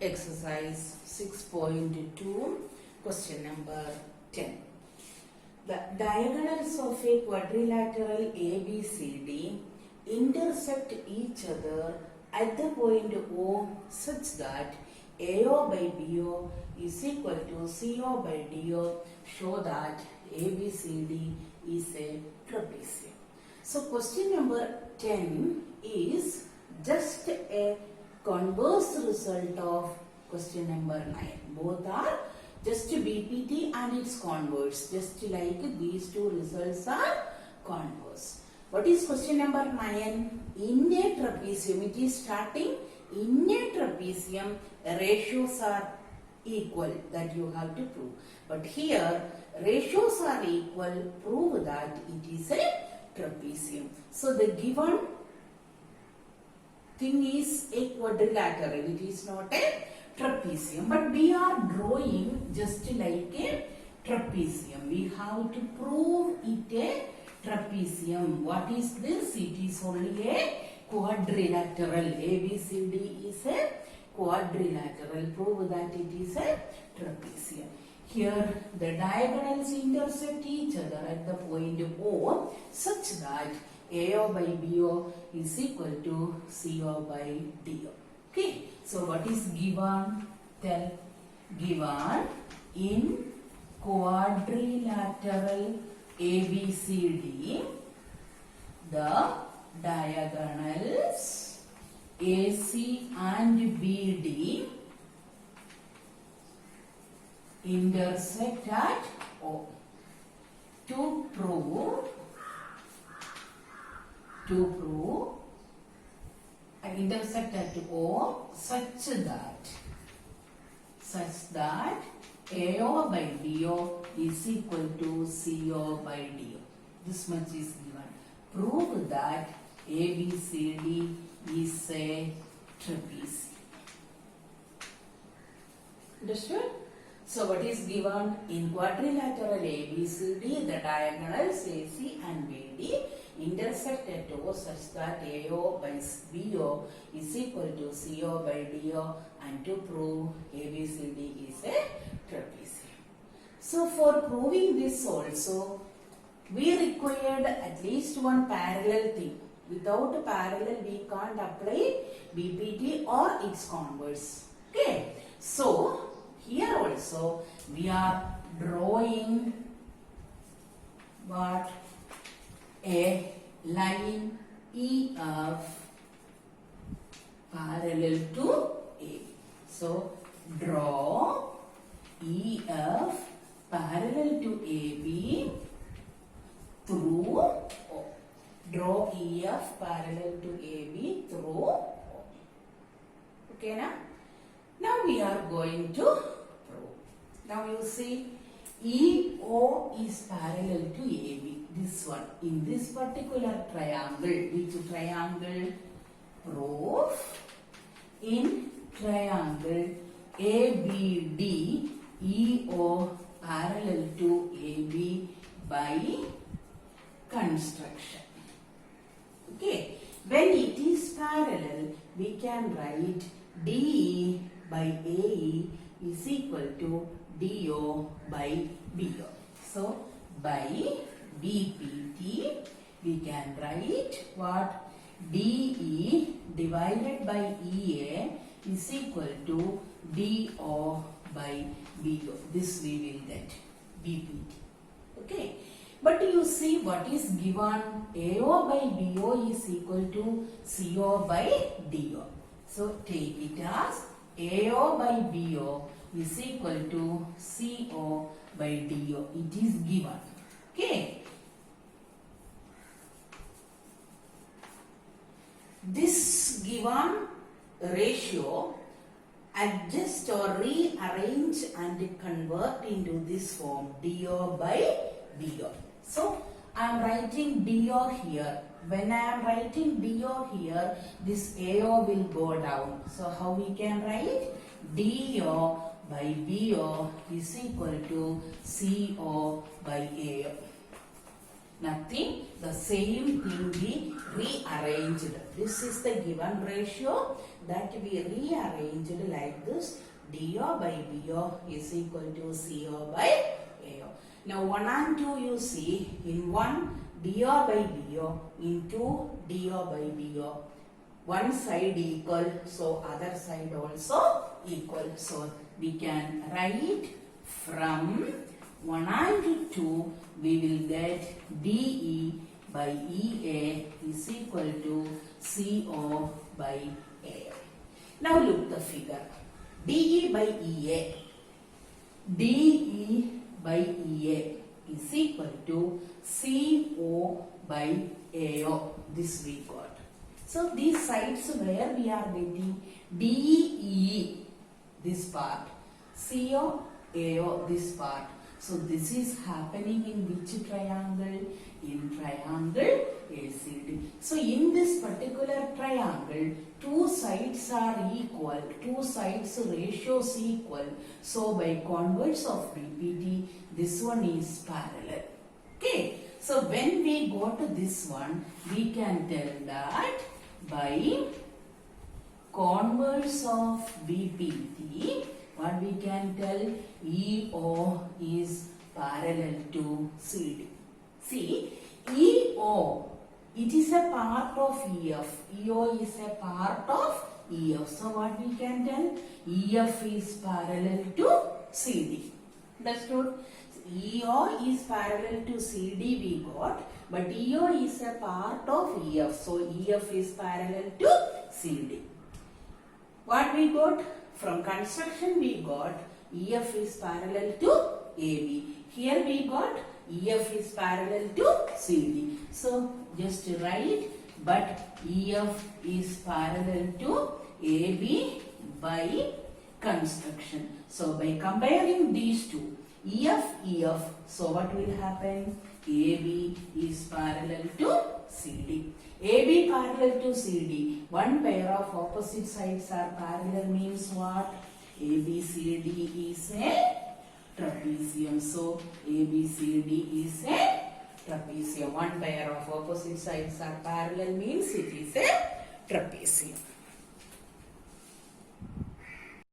Exercise 6.2, question number 10. The diagonals of a quadrilateral ABCD intersect each other at the point O such that AO by BO is equal to CO by DO. Show that ABCD is a trapezium. So question number 10 is just a converse result of question number 9. Both are just BPT and its converse. Just like these two results are converse. What is question number 9? In a trapezium, it is starting in a trapezium, ratios are equal. That you have to prove. But here, ratios are equal. Prove that it is a trapezium. So the given thing is a quadrilateral. It is not a trapezium. But we are drawing just like a trapezium. We have to prove it a trapezium. What is this? It is only a quadrilateral. ABCD is a quadrilateral. Prove that it is a trapezium. Here the diagonals intersect each other at the point O such that AO by BO is equal to CO by DO. Okay. So what is given? Tell. Given in quadrilateral ABCD, the diagonals AC and BD intersect at O. To prove intersect at O such that AO by DO is equal to CO by DO. This much is given. Prove that ABCD is a trapezium. Understood? So what is given in quadrilateral ABCD? The diagonals AC and BD intersect at O such that AO by BO is equal to CO by DO, and to prove ABCD is a trapezium. So for proving this also, we required at least one parallel thing. Without a parallel, we can't apply BPT or its converse. Okay. So here also we are drawing what? A line EF parallel to AB. So draw EF parallel to AB through O. Draw EF parallel to AB through O. Okay, now? Now we are going to prove. Now you see EO is parallel to AB. This one. In this particular triangle, which triangle? Proof. In triangle ABD, EO parallel to AB by construction. Okay. When it is parallel, we can write DE by AE is equal to DO by BO. So, by BPT, we can write what? DE divided by EA is equal to DO by BO. This we will get BPT. Okay. But you see what is given? AO by BO is equal to CO by DO. So take it as AO by BO is equal to CO by DO. It is given. Okay. This given ratio, adjust or rearrange and convert into this form DO by BO. So I am writing DO here. When I am writing DO here, this AO will go down. So how we can write? DO by BO is equal to CO by AO. Nothing. The same thing we rearranged. This is the given ratio that we rearranged like this. DO by BO is equal to CO by AO. Now 1 and 2 you see, in 1 DO by BO, in 2 DO by BO. One side equal, so other side also equal. So we can write from 1 and 2, we will get DE by EA is equal to CO by A. Now look the figure. DE by EA. DE by EA is equal to CO by AO. This we got. So these sides where we are getting DE, this part, CO, AO, this part. So this is happening in which triangle? In triangle ACD. So in this particular triangle, two sides are equal, two sides ratios equal. So by converse of DPT, this one is parallel. Okay. So when we go to this one, we can tell that by converse of BPT, what we can tell, EO is parallel to CD. See, EO, it is a part of EF. EO is a part of EF. So what we can tell, EF is parallel to CD. Understood? EO is parallel to CD we got, but EO is a part of EF. So EF is parallel to CD. What we got? From construction we got EF is parallel to AB. Here we got EF is parallel to CD. So just write, but EF is parallel to AB by construction. So by comparing these two, EF, so what will happen? AB is parallel to CD. AB parallel to CD. One pair of opposite sides are parallel means what? ABCD is a trapezium. So ABCD is a trapezium. One pair of opposite sides are parallel means it is a trapezium.